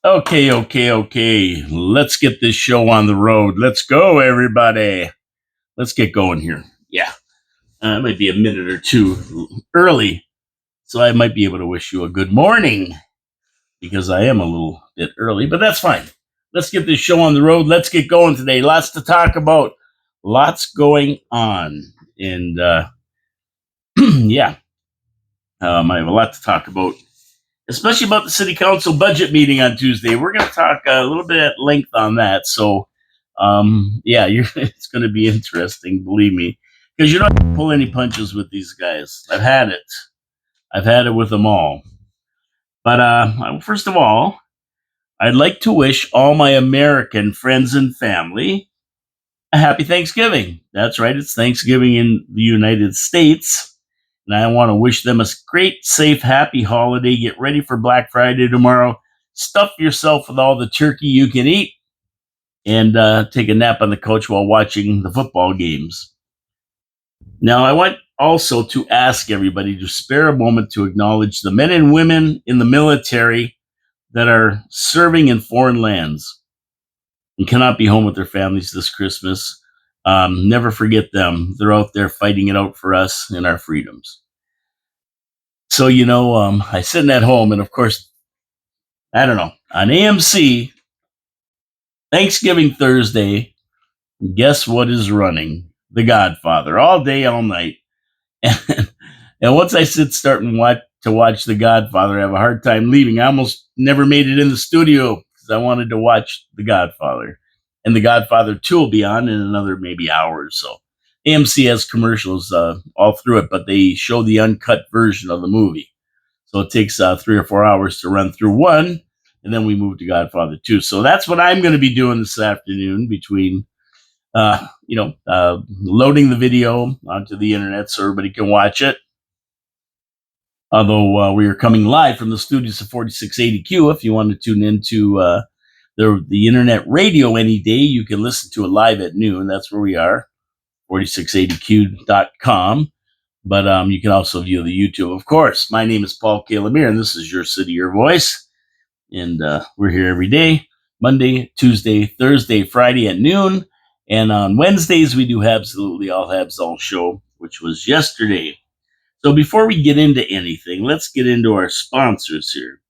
Okay. Let's get this show on the road. Let's go, everybody. Let's get going here. Yeah, it might be a minute or two early, so I might be able to wish you a good morning because I am a little bit early, but that's fine. Let's get this show on the road. Let's get going today. Lots to talk about. Lots going on. And yeah, I have a lot to talk about, especially about the city council budget meeting on Tuesday. We're going to talk a little bit at length on that. So, yeah, it's going to be interesting, believe me, because you don't pull any punches with these guys. I've had it. I've had it with them all. But first of all, I'd like to wish all my American friends and family a happy Thanksgiving. That's right, it's Thanksgiving in the United States. And I want to wish them a great, safe, happy holiday. Get ready for Black Friday tomorrow. Stuff yourself with all the turkey you can eat and take a nap on the couch while watching the football games. Now, I want also to ask everybody to spare a moment to acknowledge the men and women in the military that are serving in foreign lands and cannot be home with their families this Christmas. Never forget them. They're out there fighting it out for us and our freedoms. So, I sitting at home, and of course, I don't know, on AMC, Thanksgiving Thursday, guess what is running? The Godfather, all day, all night. And once I starting to watch The Godfather, I have a hard time leaving. I almost never made it in the studio because I wanted to watch The Godfather. And The Godfather 2 will be on in another maybe hour or so. AMC has commercials all through it, but they show the uncut version of the movie. So it takes 3 or 4 hours to run through one, and then we move to Godfather 2. So that's what I'm going to be doing this afternoon between, loading the video onto the internet so everybody can watch it. Although we are coming live from the studios of 4680Q. If you want to tune into the internet radio any day, you can listen to it live at noon. That's where we are, 4680q.com. But you can also view the YouTube. Of course, my name is Paul K. Lemire, and this is Your City, Your Voice. And we're here every day, Monday, Tuesday, Thursday, Friday at noon. And on Wednesdays, we do Absolutely All Habs All Show, which was yesterday. So before we get into anything, let's get into our sponsors here.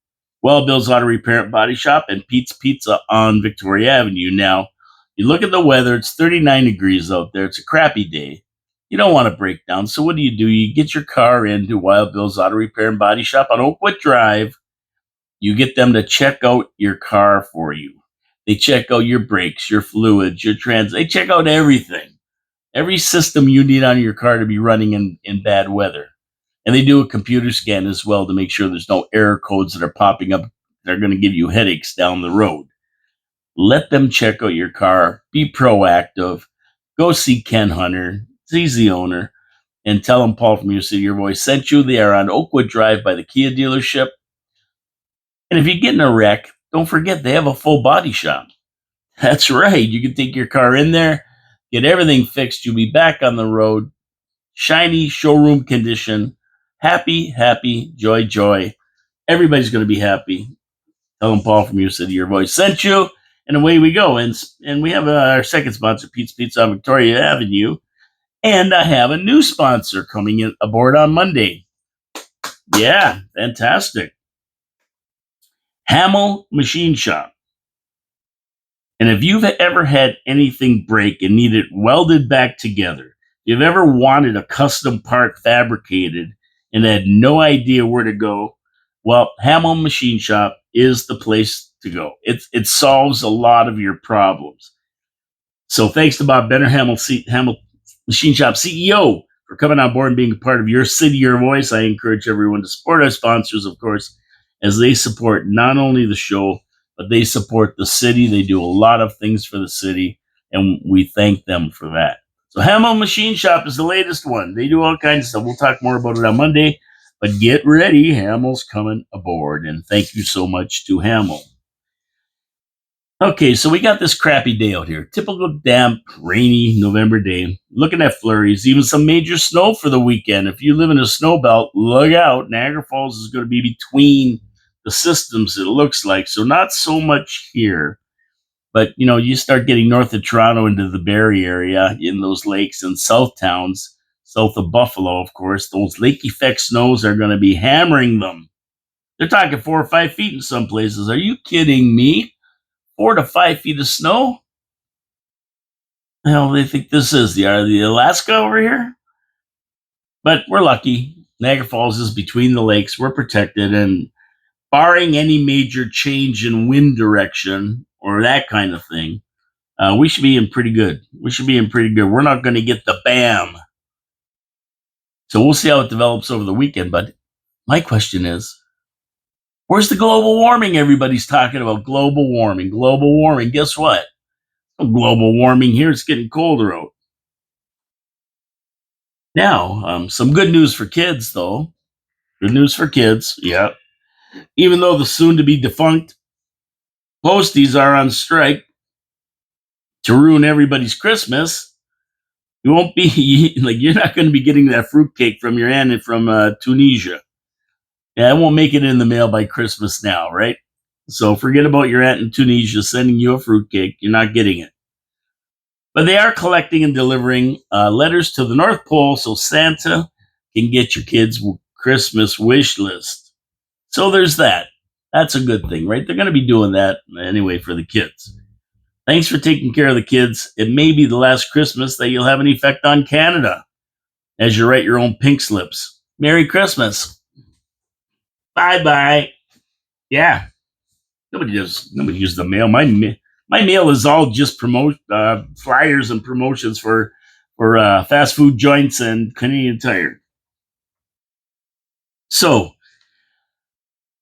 Well, Bill's Auto Repair and Body Shop and Pete's Pizza on Victoria Avenue. Now, you look at the weather, it's 39 degrees out there. It's a crappy day. You don't want to break down. So what do? You get your car into Wild Bill's Auto Repair and Body Shop on Oakwood Drive. You get them to check out your car for you. They check out your brakes, your fluids, your they check out everything. Every system you need on your car to be running in bad weather. And they do a computer scan as well to make sure there's no error codes that are popping up that are going to give you headaches down the road. Let them check out your car. Be proactive. Go see Ken Hunter. He's the owner. And tell him Paul from Your City, Your Voice sent you. They are on Oakwood Drive by the Kia dealership. And if you get in a wreck, don't forget they have a full body shop. That's right. You can take your car in there, get everything fixed. You'll be back on the road. Shiny showroom condition. Happy, joy. Everybody's going to be happy. Tell them Paul from Your City, Your Voice sent you. And away we go. And we have our second sponsor, Pete's Pizza on Victoria Avenue. And I have a new sponsor coming in aboard on Monday. Yeah, fantastic. Hamel Machine Shop. And if you've ever had anything break and need it welded back together, you've ever wanted a custom part fabricated and had no idea where to go, well, Hamel Machine Shop is the place to go. It solves a lot of your problems. So thanks to Bob Benner, Hamel Machine Shop CEO, for coming on board and being a part of Your City, Your Voice. I encourage everyone to support our sponsors, of course, as they support not only the show, but they support the city. They do a lot of things for the city, and we thank them for that. So Hamel Machine Shop is the latest one. They do all kinds of stuff. We'll talk more about it on Monday, but get ready. Hamel's coming aboard, and thank you so much to Hamel. Okay, so we got this crappy day out here. Typical damp, rainy November day. Looking at flurries, even some major snow for the weekend. If you live in a snow belt, look out. Niagara Falls is going to be between the systems, it looks like. So not so much here. But, you start getting north of Toronto into the Barrie area in those lakes and south towns, south of Buffalo, of course, those lake effect snows are going to be hammering them. They're talking 4 or 5 feet in some places. Are you kidding me? 4 to 5 feet of snow? The hell they think this is? The Alaska over here? But we're lucky. Niagara Falls is between the lakes. We're protected. And barring any major change in wind direction or that kind of thing, we should be in pretty good. We're not going to get the BAM. So we'll see how it develops over the weekend. But my question is, where's the global warming everybody's talking about? Global warming. Guess what? No global warming here. It's getting colder out. Now, some good news for kids, though. Good news for kids. Yeah. Even though the soon-to-be defunct posties are on strike to ruin everybody's Christmas, you won't be you're not going to be getting that fruitcake from your aunt from Tunisia. Yeah, it won't make it in the mail by Christmas now, right? So forget about your aunt in Tunisia sending you a fruitcake. You're not getting it. But they are collecting and delivering letters to the North Pole so Santa can get your kids' Christmas wish list. So there's that. That's a good thing, right? They're going to be doing that anyway for the kids. Thanks for taking care of the kids. It may be the last Christmas that you'll have an effect on Canada as you write your own pink slips. Merry Christmas. Bye-bye. Yeah. Nobody uses the mail. My mail is all just flyers and promotions for fast food joints and Canadian Tire. So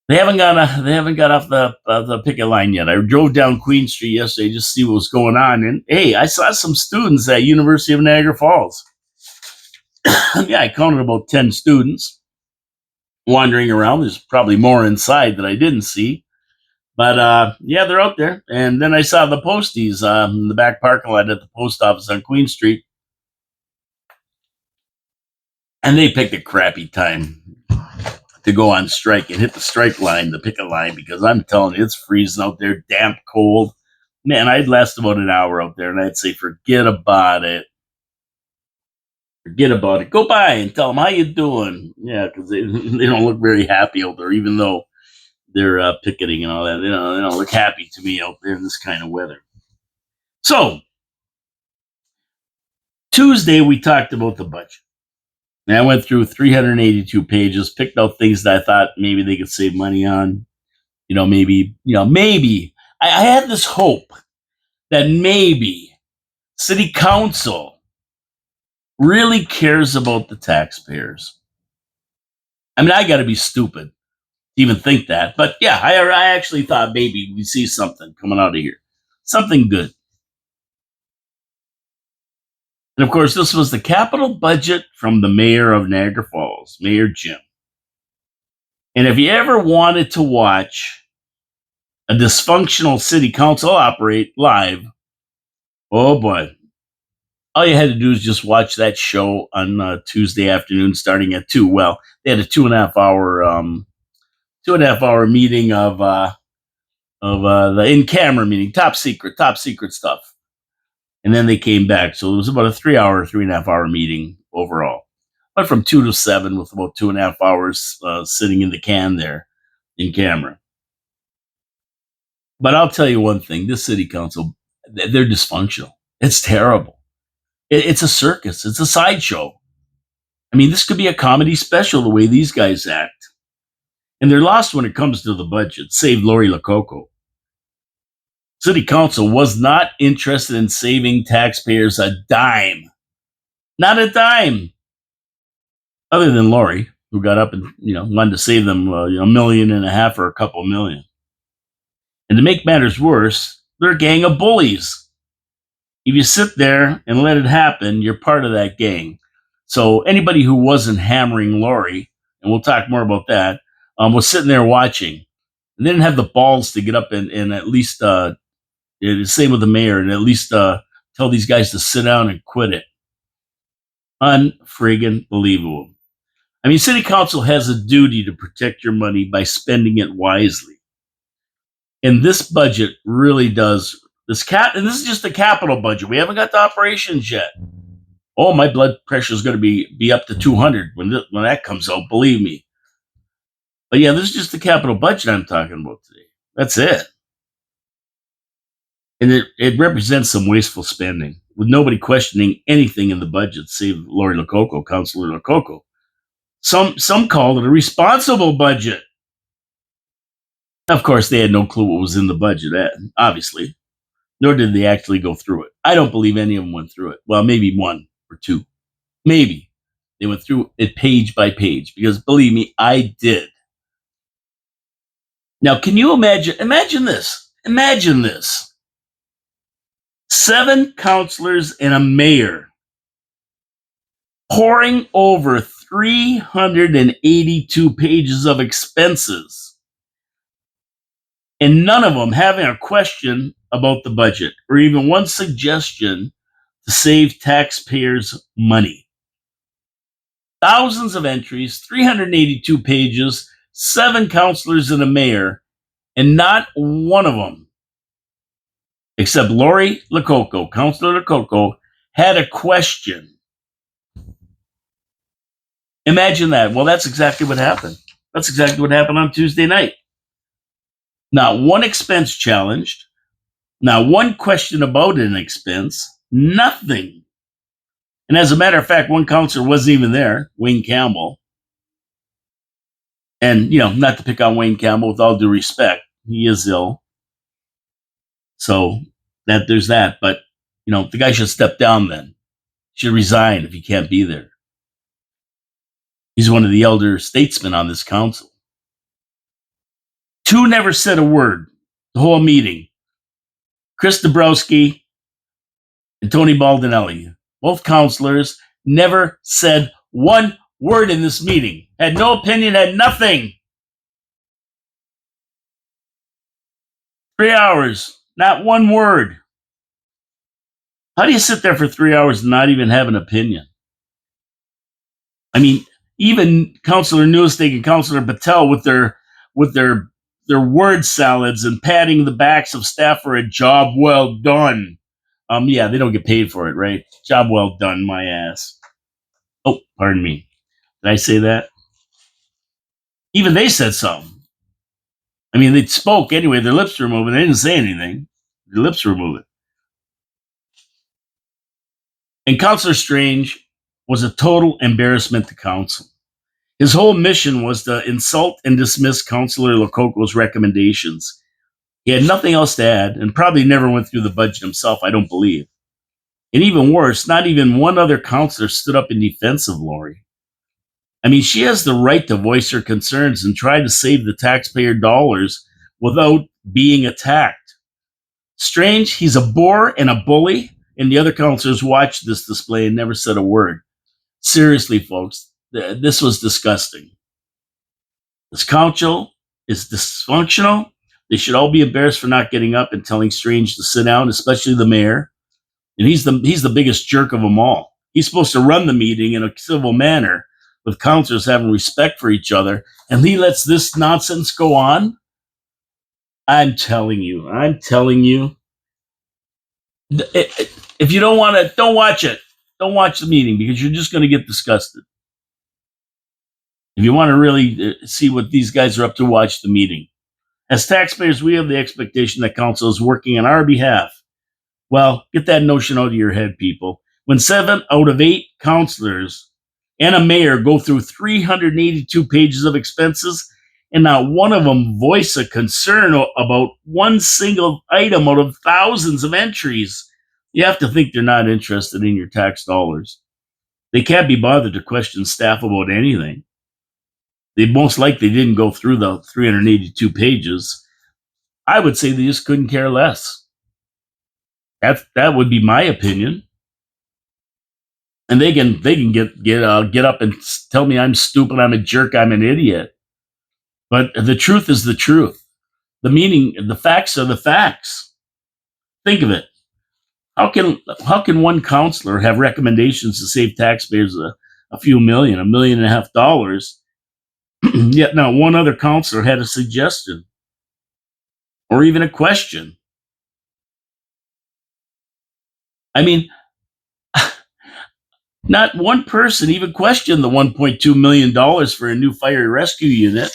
they haven't got off the picket line yet. I drove down Queen Street yesterday just to see what was going on, and hey, I saw some students at University of Niagara Falls. Yeah, I counted about 10 students wandering around. There's probably more inside that I didn't see. But yeah, they're out there. And then I saw the posties in the back parking lot at the post office on Queen Street. And they picked a crappy time to go on strike and hit the strike line, the picket line, because I'm telling you, it's freezing out there, damp, cold. Man, I'd last about an hour out there and I'd say, forget about it. Go by and tell them, how you doing? Yeah, because they don't look very happy out there, even though they're picketing and all that. They don't look happy to me out there in this kind of weather. So, Tuesday, we talked about the budget. And I went through 382 pages, picked out things that I thought maybe they could save money on. Maybe. I had this hope that maybe City Council really cares about the taxpayers. I mean, I got to be stupid to even think that. But yeah, I actually thought maybe we see something coming out of here. Something good. And of course, this was the capital budget from the mayor of Niagara Falls, Mayor Jim. And if you ever wanted to watch a dysfunctional city council operate live, oh boy, all you had to do is just watch that show on Tuesday afternoon starting at 2. Well, they had a 2.5 hour meeting of the in-camera meeting, top secret stuff. And then they came back. So it was about a 3.5 hour meeting overall. Went from 2 to 7 with about 2.5 hours sitting in the can there in camera. But I'll tell you one thing, this city council, they're dysfunctional. It's terrible. It's a circus. It's a sideshow. I mean, this could be a comedy special the way these guys act. And they're lost when it comes to the budget, save Lori Lococo. City Council was not interested in saving taxpayers a dime. Not a dime. Other than Lori, who got up and wanted to save them $1.5 million or a couple million. And to make matters worse, they're a gang of bullies. If you sit there and let it happen, you're part of that gang. So anybody who wasn't hammering Lori, and we'll talk more about that, was sitting there watching. And they didn't have the balls to get up and at least same with the mayor, and at least tell these guys to sit down and quit it. Unfriggin' believable. I mean, city council has a duty to protect your money by spending it wisely. And this budget really does and this is just the capital budget. We haven't got the operations yet. Oh, my blood pressure is going to be up to 200 when that comes out, believe me. But yeah, this is just the capital budget I'm talking about today. That's it. And it represents some wasteful spending with nobody questioning anything in the budget, save Lori Lococo, Councilor Lococo. Some called it a responsible budget. Of course, they had no clue what was in the budget, obviously, nor did they actually go through it. I don't believe any of them went through it. Well, maybe one or two. Maybe. They went through it page by page because, believe me, I did. Now, can you imagine this? Imagine this. 7 councilors and a mayor pouring over 382 pages of expenses, and none of them having a question about the budget or even one suggestion to save taxpayers money. Thousands of entries, 382 pages, 7 councilors and a mayor, and not one of them, except Lori Lococo, Councilor Lococo, had a question. Imagine that. Well, that's exactly what happened. That's exactly what happened on Tuesday night. Not one expense challenged, not one question about an expense, nothing. And as a matter of fact, one counselor wasn't even there, Wayne Campbell. And, not to pick on Wayne Campbell with all due respect, he is ill. So there's that. But, the guy should step down then. Should resign if he can't be there. He's one of the elder statesmen on this council. 2 never said a word the whole meeting. Chris Dabrowski and Tony Baldinelli, both councilors, never said one word in this meeting. Had no opinion, had nothing. 3 hours, not one word. How do you sit there for 3 hours and not even have an opinion? I mean, even Councilor Newstig and Councilor Patel with their word salads and patting the backs of staff for a job well done. Yeah, they don't get paid for it, right? Job well done, my ass. Oh, pardon me. Did I say that? Even they said something. I mean, they spoke anyway. Their lips were moving. They didn't say anything. Their lips were moving. And Councilor Strange was a total embarrassment to council. His whole mission was to insult and dismiss Councilor Lococo's recommendations. He had nothing else to add and probably never went through the budget himself, I don't believe. And even worse, not even one other councilor stood up in defense of Lori. I mean, she has the right to voice her concerns and try to save the taxpayer dollars without being attacked. Strange, he's a bore and a bully, and the other councilors watched this display and never said a word. Seriously, folks, this was disgusting. This council is dysfunctional. They should all be embarrassed for not getting up and telling Strange to sit down, especially the mayor. And he's the biggest jerk of them all. He's supposed to run the meeting in a civil manner with councilors having respect for each other, and he lets this nonsense go on. I'm telling you. If you don't want to, don't watch it. Don't watch the meeting because you're just going to get disgusted. If you want to really see what these guys are up to, watch the meeting. As taxpayers, we have the expectation that council is working on our behalf. Well, get that notion out of your head, people. When 7 out of 8 councilors and a mayor go through 382 pages of expenses, and not one of them voice a concern about one single item out of thousands of entries, you have to think they're not interested in your tax dollars. They can't be bothered to question staff about anything. They most likely didn't go through the 382 pages. I would say they just couldn't care less. That would be my opinion. And they can get up and tell me I'm stupid, I'm a jerk, I'm an idiot. But the truth is the truth. The facts are the facts. Think of it. How can one counselor have recommendations to save taxpayers a few million, $1.5 million. Yet not one other counselor had a suggestion or even a question. I mean, not one person even questioned the $1.2 million for a new fire rescue unit.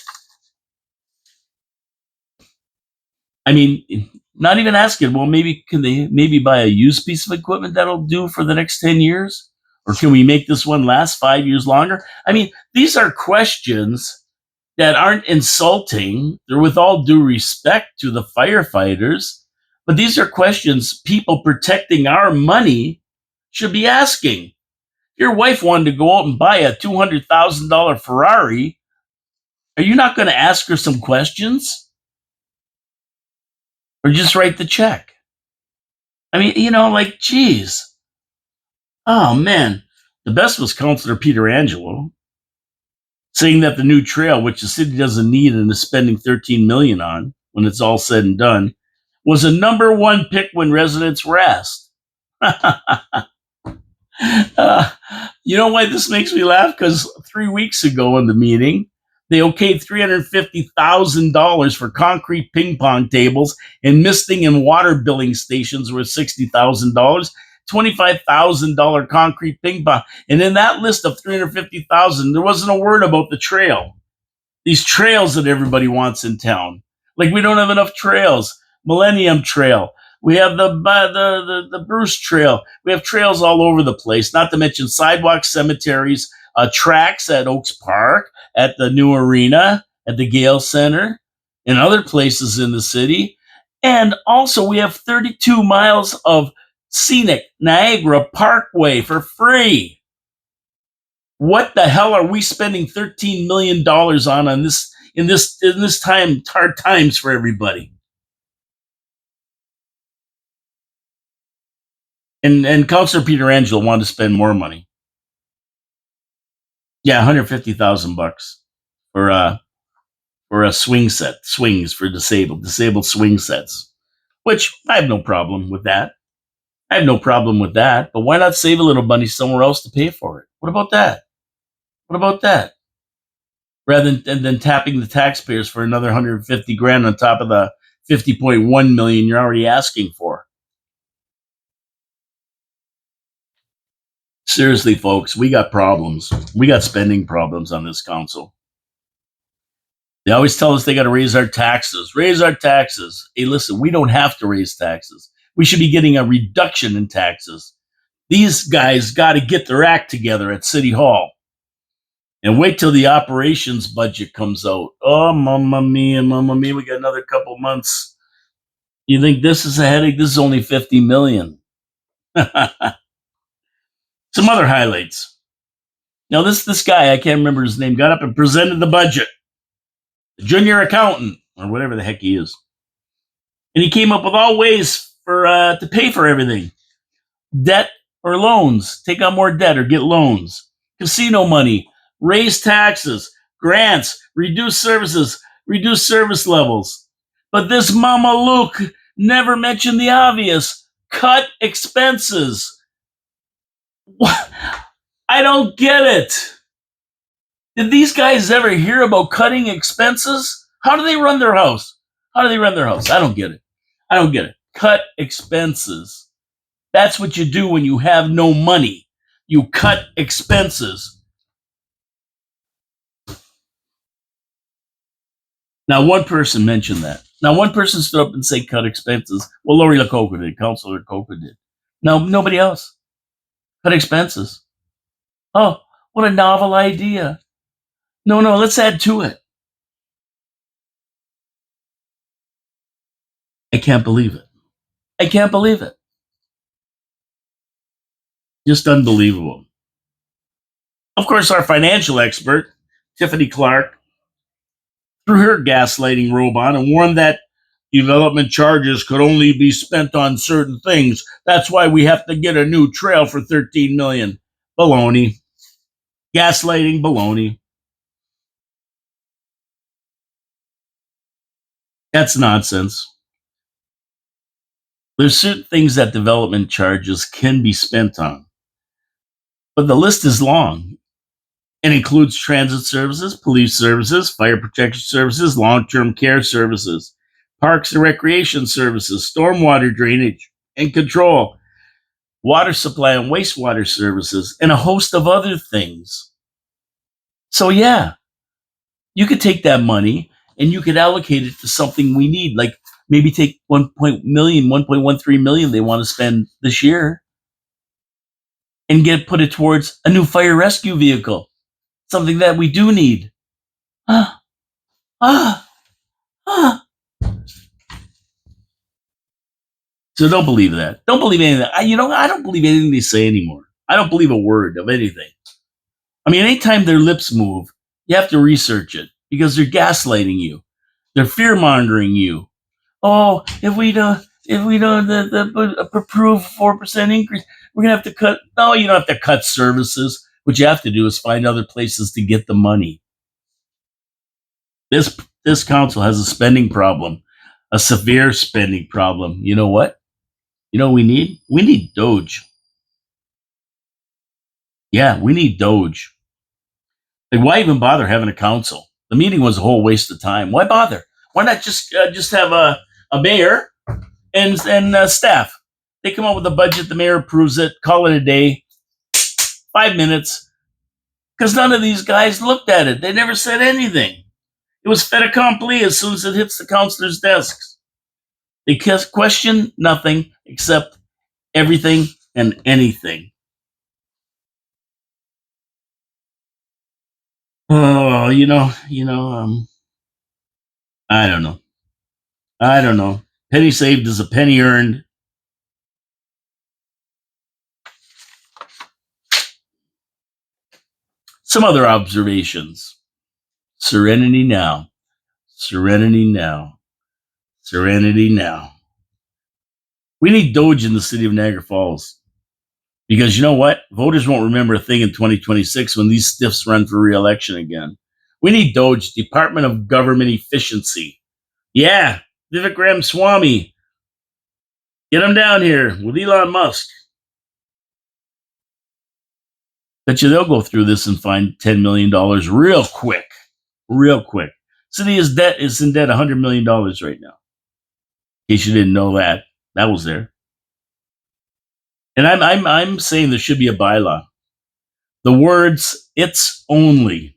I mean, not even asking, well, maybe can they maybe buy a used piece of equipment that'll do for the next 10 years? Or can we make this one last 5 years longer? I mean, these are questions that aren't insulting. They're with all due respect to the firefighters, but these are questions people protecting our money should be asking. Your wife wanted to go out and buy a $200,000 Ferrari. Are you not going to ask her some questions? Or just write the check? I mean, like, geez. Oh, man. The best was Councilor Peter Angelo saying that the new trail, which the city doesn't need and is spending $13 million on when it's all said and done, was a number one pick when residents were asked. You know why this makes me laugh? Because 3 weeks ago in the meeting, they okayed $350,000 for concrete ping pong tables and misting and water billing stations worth $60,000, $25,000 concrete ping pong. And in that list of $350,000, there wasn't a word about the trail. These trails that everybody wants in town. Like, we don't have enough trails. Millennium Trail. We have the Bruce Trail. We have trails all over the place, not to mention sidewalks, cemeteries, tracks at Oaks Park, at the new arena, at the Gale Center, and other places in the city. And also, we have 32 miles of scenic Niagara Parkway for free. What the hell are we spending $13 million on this in this time, hard times for everybody? And Councilor Peter Angelo wanted to spend more money. Yeah, $150,000 for a swings for disabled swing sets, which I have no problem with that. But why not save a little money somewhere else to pay for it? What about that? Rather than tapping the taxpayers for another 150 grand on top of the 50.1 million you're already asking for. Seriously, folks, we got problems. We got spending problems on this council. They always tell us they got to raise our taxes. Hey, listen, we don't have to raise taxes. We should be getting a reduction in taxes. These guys got to get their act together at City Hall. And wait till the operations budget comes out. Oh, mamma mia, we got another couple months. You think this is a headache? This is only $50 million. Some other highlights. Now, this guy, I can't remember his name, got up and presented the budget. The junior accountant, or whatever the heck he is. And he came up with all ways for to pay for everything. Debt or loans. Take on more debt or get loans. Casino money. Raise taxes. Grants. Reduce services. Reduce service levels. But this Mama Luke never mentioned the obvious. Cut expenses. What? I don't get it. Did these guys ever hear about cutting expenses? How do they run their house? I don't get it. Cut expenses. That's what you do when you have no money. You cut expenses. Now, one person mentioned that. Now, one person stood up and said cut expenses. Well, Lori LaCoca did. Councilor LaCoca did. No, nobody else. Cut expenses. Oh, what a novel idea. No, let's add to it. I can't believe it. Just unbelievable. Of course, our financial expert, Tiffany Clark, threw her gaslighting robe on and warned that development charges could only be spent on certain things. That's why we have to get a new trail for $13 million. Baloney. Gaslighting baloney. That's nonsense. There's certain things that development charges can be spent on, but the list is long. and includes transit services, police services, fire protection services, long-term care services, parks and recreation services, stormwater drainage and control, water supply and wastewater services, and a host of other things. So yeah, you could take that money and you could allocate it to something we need, like maybe take 1.13 million they want to spend this year and put it towards a new fire rescue vehicle, something that we do need. Ah, ah, ah. So don't believe that. Don't believe anything. I don't believe anything they say anymore. I don't believe a word of anything. I mean, anytime their lips move, you have to research it because they're gaslighting you. They're fear mongering you. Oh, if we don't approve 4% increase, we're gonna have to cut. No, you don't have to cut services. What you have to do is find other places to get the money. This council has a spending problem, a severe spending problem. You know what? You know what we need? We need DOGE. Yeah, we need DOGE. And why even bother having a council? The meeting was a whole waste of time. Why bother? Why not just have a mayor and staff? They come up with a budget. The mayor approves it. Call it a day. 5 minutes. Because none of these guys looked at it. They never said anything. It was fait accompli as soon as it hits the councilors' desks. They question nothing except everything and anything. Oh, I don't know. I don't know. Penny saved is a penny earned. Some other observations. Serenity now. Serenity now. Serenity now. We need DOGE in the city of Niagara Falls. Because you know what? Voters won't remember a thing in 2026 when these stiffs run for re-election again. We need DOGE, Department of Government Efficiency. Yeah, Vivek Ramaswamy. Get him down here with Elon Musk. Bet you they'll go through this and find $10 million real quick. Real quick. City is in debt $100 million right now. In case you didn't know that. That was there. And I'm saying there should be a bylaw. The words "it's only"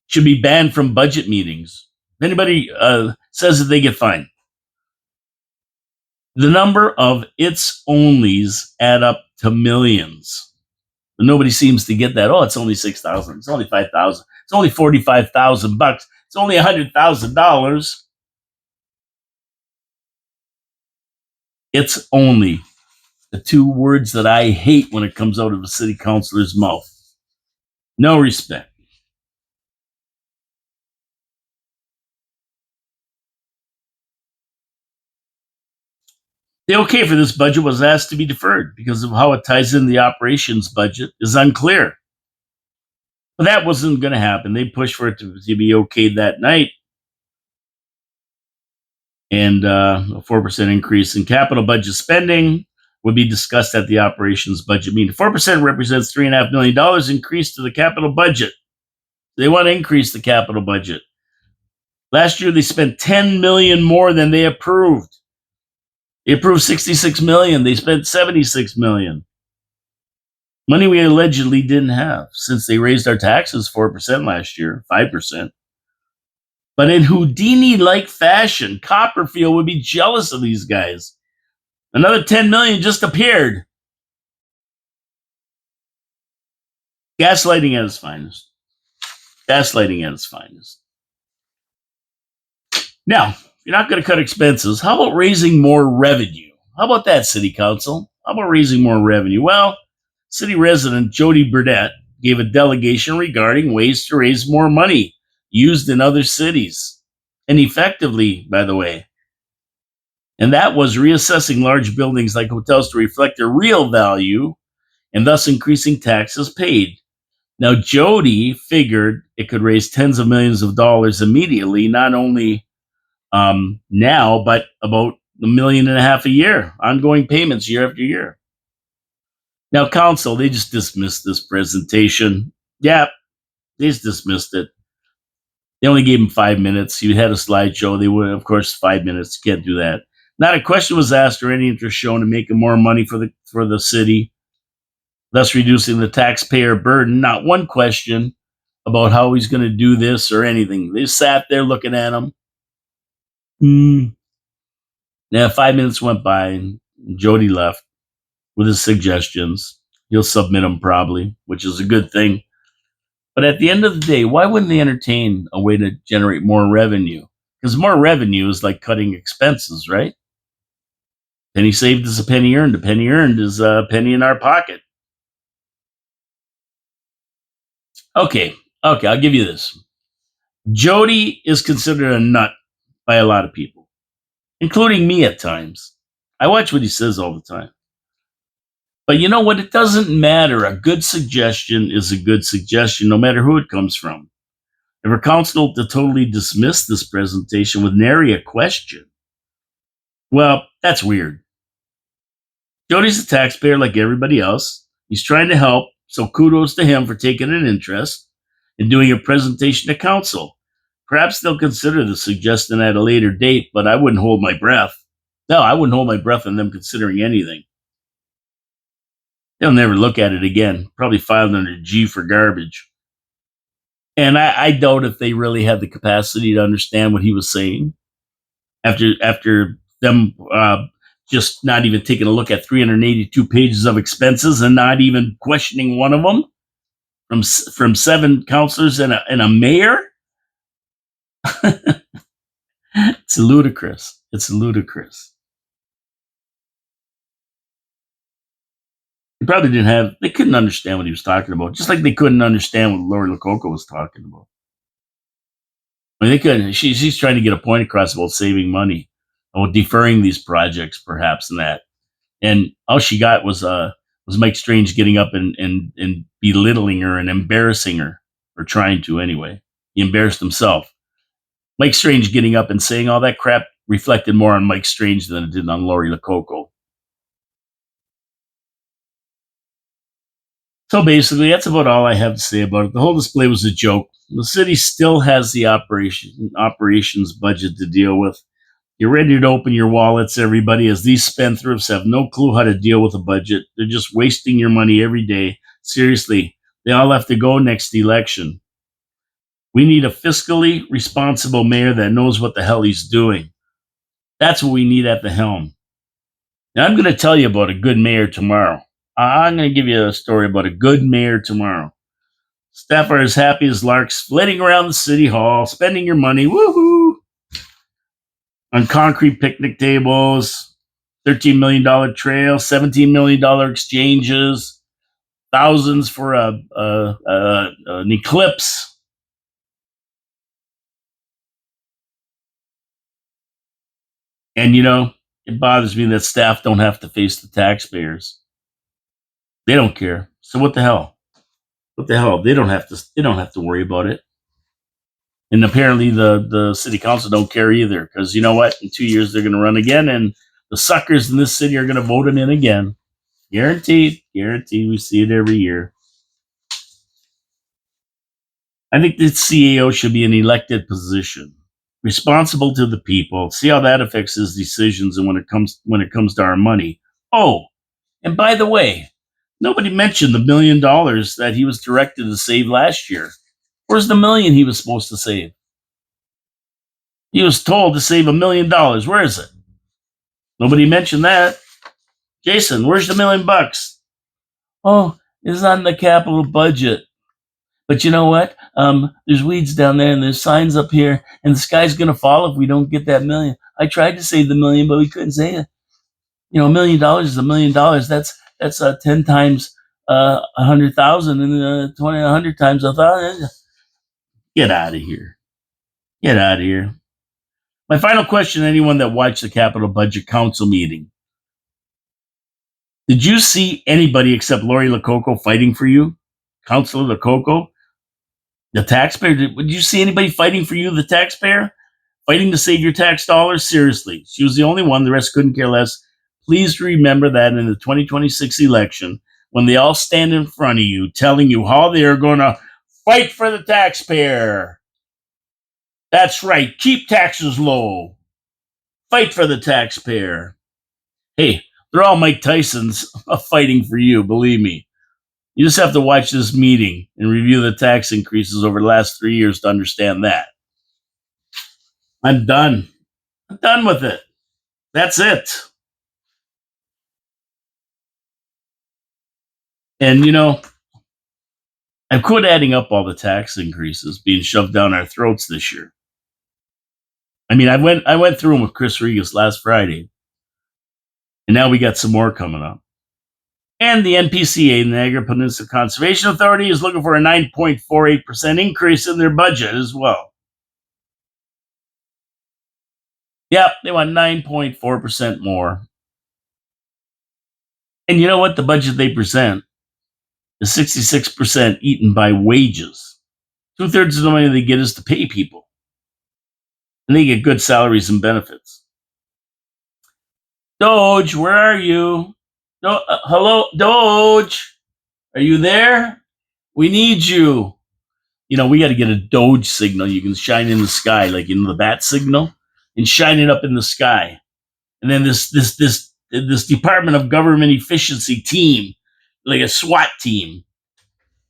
should be banned from budget meetings. If anybody says that, they get fined. The number of "it's onlys" add up to millions. But nobody seems to get that. Oh, it's only 6,000. It's only 5,000. It's only 45,000 bucks. It's only $100,000. It's only. The two words that I hate when it comes out of a city councilor's mouth. No respect. The okay for this budget was asked to be deferred because of how it ties in the operations budget is unclear. But that wasn't going to happen. They pushed for it to be okay that night. And a 4% increase in capital budget spending would be discussed at the operations budget meeting. 4% represents $3.5 million increase to the capital budget. They want to increase the capital budget. Last year, they spent $10 million more than they approved. They approved $66 million. They spent $76 million. Money we allegedly didn't have since they raised our taxes 4% last year, 5%. But in Houdini-like fashion, Copperfield would be jealous of these guys. Another $10 million just appeared. Gaslighting at its finest. Gaslighting at its finest. Now, if you're not going to cut expenses, how about raising more revenue? How about that, City Council? How about raising more revenue? Well, City resident Jody Burdett gave a delegation regarding ways to raise more money used in other cities, and effectively, by the way. And that was reassessing large buildings like hotels to reflect their real value and thus increasing taxes paid. Now, Jody figured it could raise tens of millions of dollars immediately, not only now, but about $1.5 million a year, ongoing payments year after year. Now, council, they just dismissed this presentation. Yeah, they just dismissed it. They only gave him 5 minutes. He had a slideshow. They would, of course, 5 minutes. Can't do that. Not a question was asked or any interest shown in making more money for the city, thus reducing the taxpayer burden. Not one question about how he's going to do this or anything. They sat there looking at him. Now, 5 minutes went by, and Jody left with his suggestions. He'll submit them probably, which is a good thing. But at the end of the day, why wouldn't they entertain a way to generate more revenue? Because more revenue is like cutting expenses, right? Penny saved is a penny earned. A penny earned is a penny in our pocket. Okay, I'll give you this. Jody is considered a nut by a lot of people, including me at times. I watch what he says all the time. But you know what? It doesn't matter. A good suggestion is a good suggestion, no matter who it comes from. If our council to totally dismiss this presentation with nary a question, well, that's weird. Jody's a taxpayer like everybody else. He's trying to help, so kudos to him for taking an interest in doing a presentation to council. Perhaps they'll consider the suggestion at a later date, but I wouldn't hold my breath. No, I wouldn't hold my breath on them considering anything. They'll never look at it again. Probably filed under G for garbage. And I doubt if they really had the capacity to understand what he was saying after them just not even taking a look at 382 pages of expenses and not even questioning one of them from 7 councilors and a mayor. It's ludicrous. It's ludicrous. They couldn't understand what he was talking about, just like they couldn't understand what Lori Lococo was talking about. I mean, they couldn't. She's trying to get a point across about saving money, about deferring these projects, perhaps, and that. And all she got was Mike Strange getting up and belittling her and embarrassing her, or trying to anyway. He embarrassed himself. Mike Strange getting up and saying all that crap reflected more on Mike Strange than it did on Lori Lococo. So basically, that's about all I have to say about it. The whole display was a joke. The city still has the operations budget to deal with. You're ready to open your wallets, everybody, as these spendthrifts have no clue how to deal with a budget. They're just wasting your money every day. Seriously, they all have to go next election. We need a fiscally responsible mayor that knows what the hell he's doing. That's what we need at the helm. Now, I'm going to tell you about a good mayor tomorrow. I'm going to give you a story about a good mayor tomorrow. Staff are as happy as larks, flitting around the city hall, spending your money, woohoo, on concrete picnic tables, $13 million trail, $17 million exchanges, thousands for an eclipse. And, it bothers me that staff don't have to face the taxpayers. They don't care. So what the hell? What the hell? They don't have to worry about it. And apparently the city council don't care either, because you know what? In 2 years they're going to run again, and the suckers in this city are going to vote them in again. Guaranteed. We see it every year. I think the CAO should be an elected position, responsible to the people. See how that affects his decisions, and when it comes to our money. Oh, and by the way, nobody mentioned the $1 million that he was directed to save last year. Where's the million he was supposed to save? He was told to save $1 million. Where is it? Nobody mentioned that. Jason, where's the $1 million? Oh, it's not in the capital budget. But you know what? There's weeds down there, and there's signs up here, and the sky's gonna fall if we don't get that $1 million. I tried to save the $1 million, but we couldn't save it. $1 million is $1 million. That's 10 times 100,000, and 100 times 1,000. Get out of here. Get out of here. My final question to anyone that watched the Capital Budget Council meeting. Did you see anybody except Lori Lococo fighting for you? Councilor Lococo? The taxpayer? Did you see anybody fighting for you, the taxpayer? Fighting to save your tax dollars? Seriously. She was the only one. The rest couldn't care less. Please remember that in the 2026 election, when they all stand in front of you telling you how they are going to Fight for the taxpayer. That's right. Keep taxes low. Fight for the taxpayer. Hey, they're all Mike Tyson's fighting for you, believe me. You just have to watch this meeting and review the tax increases over the last 3 years to understand that. I'm done. I'm done with it. That's it. And I've quit adding up all the tax increases being shoved down our throats this year. I mean, I went through them with Chris Regas last Friday, and now we got some more coming up. And the NPCA, the Niagara Peninsula Conservation Authority, is looking for a 9.48% increase in their budget as well. Yep, they want 9.4% more. And you know what? The budget they present is 66% eaten by wages. 2/3 of the money they get is to pay people. And they get good salaries and benefits. DOGE, where are you? Hello, DOGE. Are you there? We need you. We got to get a DOGE signal you can shine in the sky, like the bat signal, and shine it up in the sky. And then this Department of Government Efficiency team, like a SWAT team.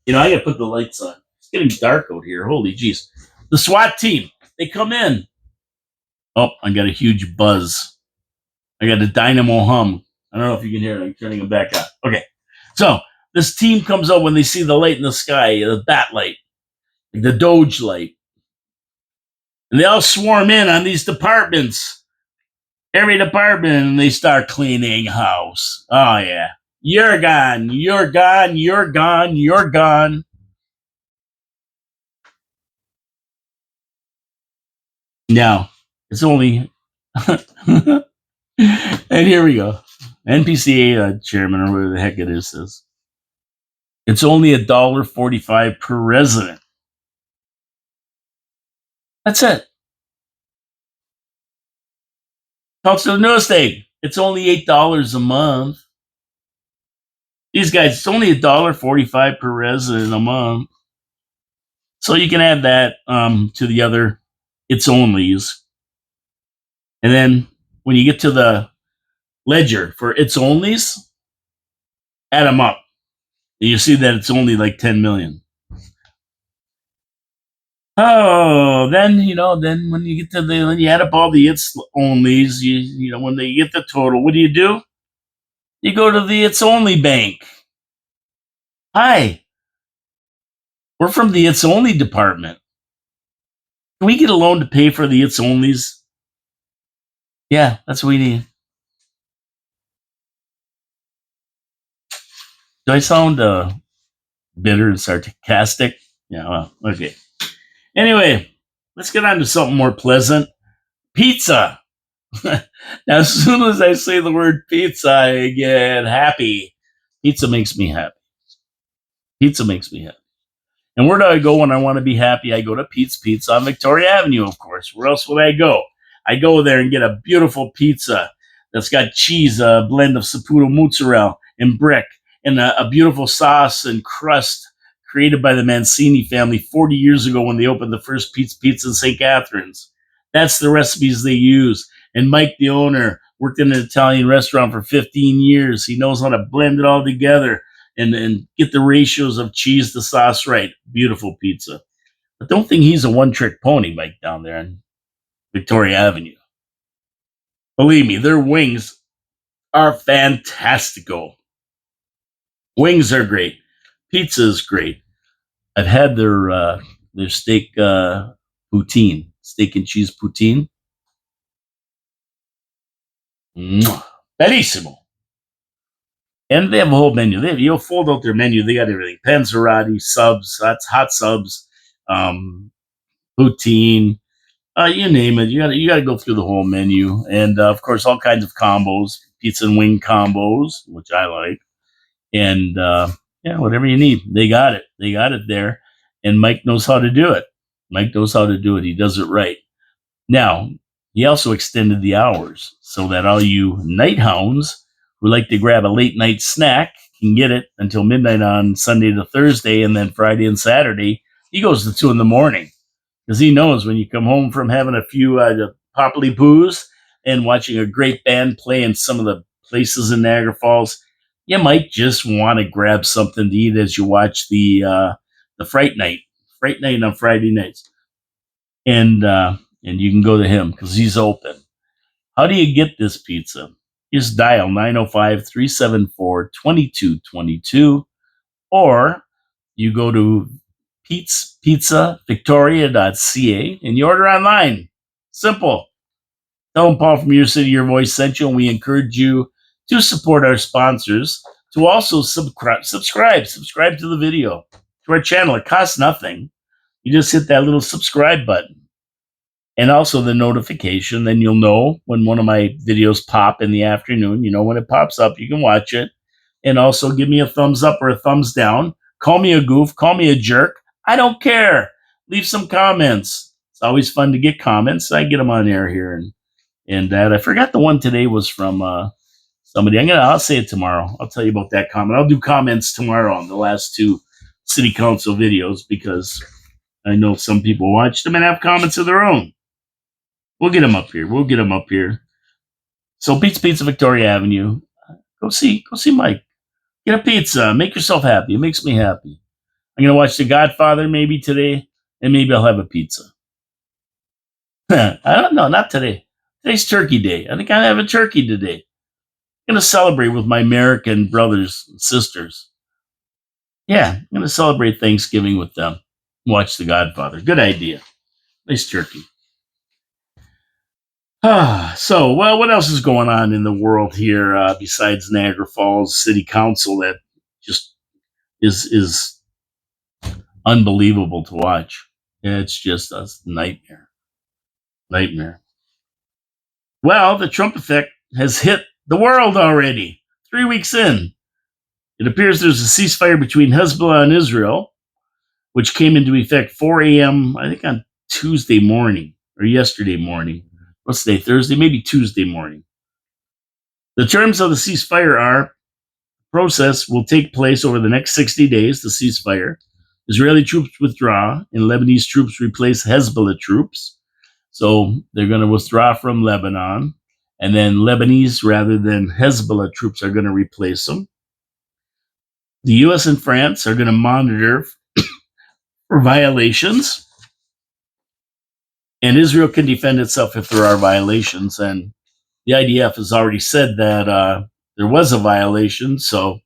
I got to put the lights on. It's getting dark out here. Holy jeez. The SWAT team, they come in. Oh, I got a huge buzz. I got a dynamo hum. I don't know if you can hear it. I'm turning it back on. Okay. So this team comes up when they see the light in the sky, the bat light, like the DOGE light. And they all swarm in on these departments. Every department, and they start cleaning house. Oh, yeah. You're gone. You're gone. You're gone. You're gone. Now, it's only... and here we go. NPCA chairman, or whatever the heck it is, says it's only $1.45 per resident. That's it. Talks to the newest thing. It's only $8 a month. These guys, it's only $1.45 per resident a month. So you can add that to the other it's onlys. And then when you get to the ledger for it's onlys, add them up. And you see that it's only like 10 million. Oh, then then when you get to when you add up all the it's onlys, when they get the total, what do? You go to the it's only bank. Hi, we're from the it's only department. Can we get a loan to pay for the it's onlys? Yeah, that's what we need. Do I sound bitter and sarcastic? Yeah, well, okay. Anyway, let's get on to something more pleasant. Pizza. Now, as soon as I say the word pizza, I get happy. Pizza makes me happy. Pizza makes me happy. And where do I go when I want to be happy? I go to Pete's Pizza on Victoria Avenue, of course. Where else would I go? I go there and get a beautiful pizza that's got cheese, a blend of Saputo mozzarella and brick, and a beautiful sauce and crust created by the Mancini family 40 years ago when they opened the first Pete's Pizza in St. Catharines. That's the recipes they use. And Mike, the owner, worked in an Italian restaurant for 15 years. He knows how to blend it all together and get the ratios of cheese to sauce right. Beautiful pizza. But don't think he's a one-trick pony, Mike, down there on Victoria Avenue. Believe me, their wings are fantastical. Wings are great. Pizza is great. I've had their steak poutine, steak and cheese poutine. Bellissimo. And they have a whole menu. You'll fold out their menu. They got everything: panzerotti, subs, that's hot subs, poutine, you name it. You got to go through the whole menu, and of course, all kinds of combos, pizza and wing combos, which I like, and whatever you need, they got it. They got it there, and Mike knows how to do it. Mike knows how to do it. He does it right. Now, he also extended the hours so that all you night hounds who like to grab a late night snack can get it until midnight on Sunday to Thursday, and then Friday and Saturday He goes to 2 in the morning because he knows when you come home from having a few poppy boos and watching a great band play in some of the places in Niagara Falls, you might just want to grab something to eat as you watch the Fright Night on Friday nights, and you can go to him because he's open. How do you get this pizza? Just dial 905-374-2222, or you go to pizzavictoria.ca and you order online. Simple. Tell them Paul from Your City, Your Voice sent you, and we encourage you to support our sponsors, to also subscribe to the video, to our channel. It costs nothing. You just hit that little subscribe button and also the notification. Then you'll know when one of my videos pop in the afternoon. You know, when it pops up, you can watch it. And also give me a thumbs up or a thumbs down. Call me a goof. Call me a jerk. I don't care. Leave some comments. It's always fun to get comments. I get them on air here. And I forgot the one today was from somebody. I'll say it tomorrow. I'll tell you about that comment. I'll do comments tomorrow on the last 2 city council videos because I know some people watch them and have comments of their own. We'll get them up here. So Pizza Victoria Avenue. Go see Mike. Get a pizza. Make yourself happy. It makes me happy. I'm gonna watch The Godfather maybe today, and maybe I'll have a pizza. I don't know. Not today. Today's Turkey Day. I think I'll have a turkey today. I'm gonna celebrate with my American brothers and sisters. Yeah, I'm gonna celebrate Thanksgiving with them. Watch The Godfather. Good idea. Nice turkey. So, well, what else is going on in the world here besides Niagara Falls City Council that just is unbelievable to watch? It's just a nightmare. Well, the Trump effect has hit the world already. 3 weeks in, it appears there's a ceasefire between Hezbollah and Israel, which came into effect 4 a.m. I think on Tuesday morning or yesterday morning. What's today? Thursday, maybe Tuesday morning. The terms of the ceasefire are: process will take place over the next 60 days, the ceasefire. Israeli troops withdraw and Lebanese troops replace Hezbollah troops. So they're going to withdraw from Lebanon, and then Lebanese rather than Hezbollah troops are going to replace them. The U.S. and France are going to monitor for violations, and Israel can defend itself if there are violations. And the IDF has already said that there was a violation. So,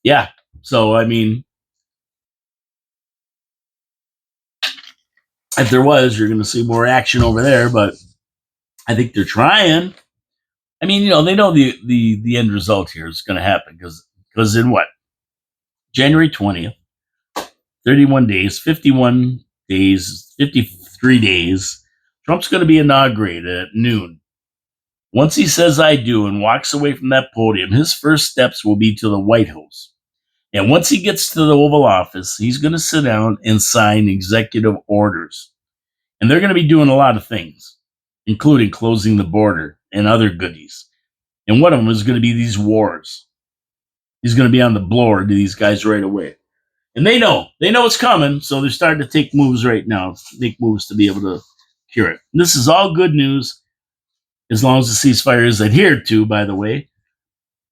yeah. So, I mean, if there was, you're going to see more action over there. But I think they're trying. I mean, you know, they know the end result here is going to happen because in what? January 20th, 31 days, 51 days, 53 days, Trump's going to be inaugurated at noon. Once he says I do and walks away from that podium, his first steps will be to the White House. And once he gets to the Oval Office, he's going to sit down and sign executive orders. And they're going to be doing a lot of things, including closing the border and other goodies. And one of them is going to be these wars. He's going to be on the blower to these guys right away. And they know it's coming, so they're starting to take moves right now, make moves to be able to cure it. And this is all good news as long as the ceasefire is adhered to, by the way.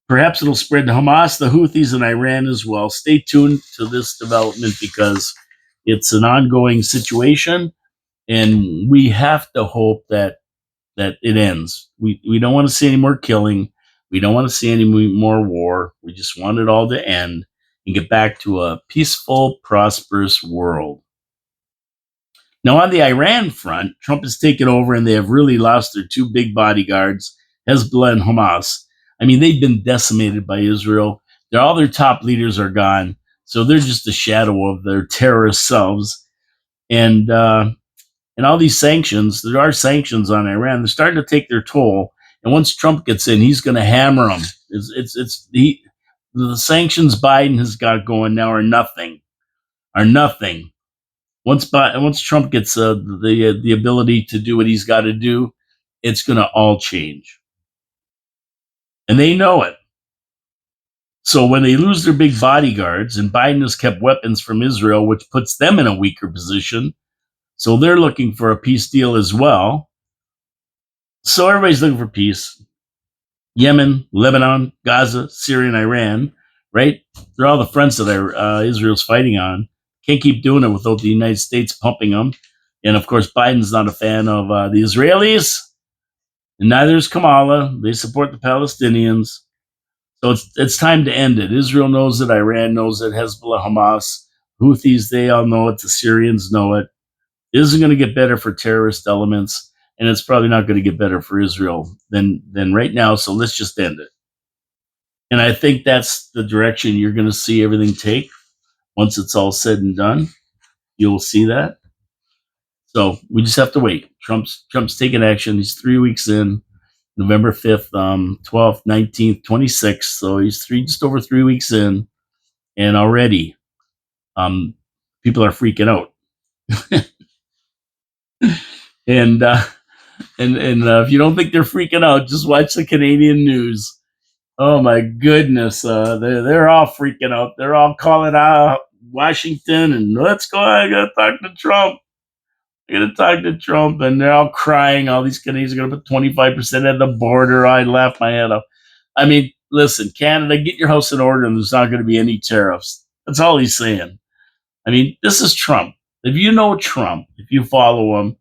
Perhaps it'll spread to Hamas, the Houthis, and Iran as well. Stay tuned to this development because it's an ongoing situation, and we have to hope that it ends. We don't want to see any more killing. We don't want to see any more war. We just want it all to end and get back to a peaceful, prosperous world. Now, on the Iran front, Trump has taken over and they have really lost their 2 big bodyguards, Hezbollah and Hamas. I mean, they've been decimated by Israel. All their top leaders are gone. So they're just a shadow of their terrorist selves. And all these sanctions, there are sanctions on Iran. They're starting to take their toll. And once Trump gets in, he's going to hammer them. The sanctions Biden has got going now are nothing. Once Trump gets the ability to do what he's got to do, it's going to all change. And they know it. So when they lose their big bodyguards, and Biden has kept weapons from Israel, which puts them in a weaker position. So they're looking for a peace deal as well. So everybody's looking for peace. Yemen, Lebanon, Gaza, Syria, and Iran, right? They're all the fronts that Israel's fighting on. Can't keep doing it without the United States pumping them. And of course, Biden's not a fan of the Israelis, and neither is Kamala. They support the Palestinians. So it's time to end it. Israel knows it. Iran knows it. Hezbollah, Hamas, Houthis, they all know it. The Syrians know it. It isn't going to get better for terrorist elements, and it's probably not going to get better for Israel than right now. So let's just end it. And I think that's the direction you're going to see everything take once it's all said and done. You'll see that. So we just have to wait. Trump's taking action. He's 3 weeks in. November 5th, 12th, 19th, 26th. So he's just over 3 weeks in, and already people are freaking out. and if you don't think they're freaking out, just watch the Canadian news. Oh my goodness, they're all freaking out. They're all calling out Washington and let's go. I gotta talk to Trump. And they're all crying. All these Canadians are gonna put 25% at the border. I laughed my head off. I mean, listen, Canada, get your house in order, and there's not going to be any tariffs. That's all he's saying. I mean, this is Trump. If you know Trump, if you follow him,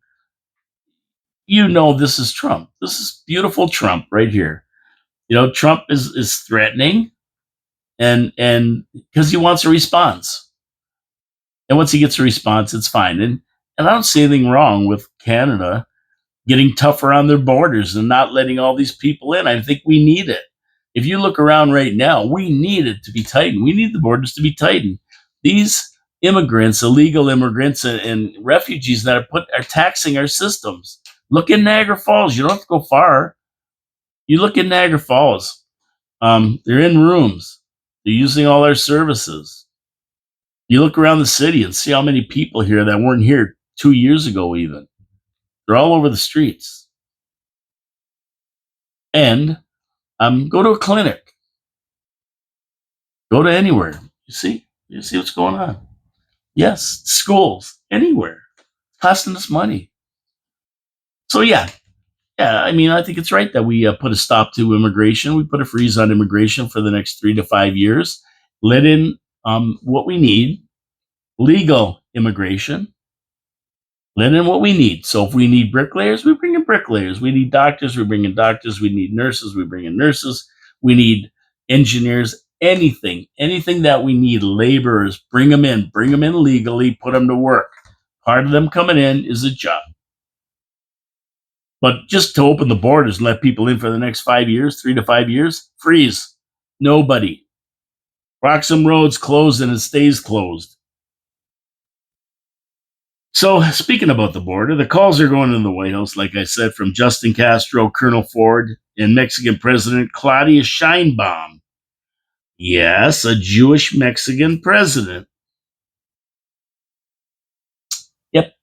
you know this is Trump. This is beautiful Trump right here. You know, Trump is threatening, and because he wants a response, and once he gets a response, it's fine. And I don't see anything wrong with Canada getting tougher on their borders and not letting all these people in. I think we need it. If you look around right now, we need it to be tightened. We need the borders to be tightened. These immigrants, illegal immigrants, and refugees that are taxing our systems. Look in Niagara Falls. You don't have to go far. You look in Niagara Falls. They're in rooms. They're using all our services. You look around the city and see how many people here that weren't here 2 years ago even. They're all over the streets. And go to a clinic. Go to anywhere. You see what's going on. Yes, schools, anywhere. It's costing us money. So yeah. I mean, I think it's right that we put a stop to immigration. We put a freeze on immigration for the next 3 to 5 years. Let in what we need, legal immigration. Let in what we need. So if we need bricklayers, we bring in bricklayers. We need doctors, we bring in doctors. We need nurses, we bring in nurses. We need engineers, anything that we need, laborers, bring them in legally, put them to work. Part of them coming in is a job. But just to open the borders and let people in for the next 5 years, 3 to 5 years, freeze. Nobody. Roxham Road's closed and it stays closed. So speaking about the border, the calls are going in the White House, like I said, from Justin Castro, Colonel Ford, and Mexican President Claudia Sheinbaum. Yes, a Jewish Mexican president. Yep,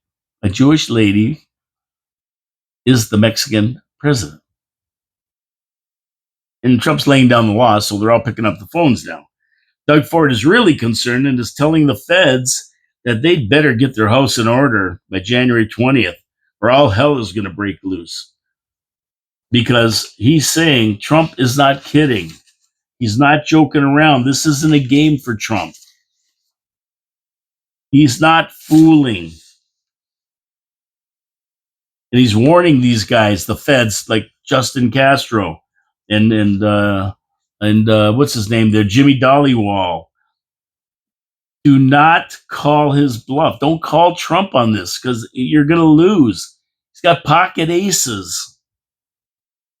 a Jewish lady is the Mexican president. And Trump's laying down the law, so they're all picking up the phones now. Doug Ford is really concerned and is telling the feds that they'd better get their house in order by January 20th, or all hell is going to break loose. Because he's saying Trump is not kidding. He's not joking around. This isn't a game for Trump. He's not fooling. And he's warning these guys, the feds, like Justin Castro and what's his name there, Jimmy Dollywall. Do not call his bluff. Don't call Trump on this because you're going to lose. He's got pocket aces.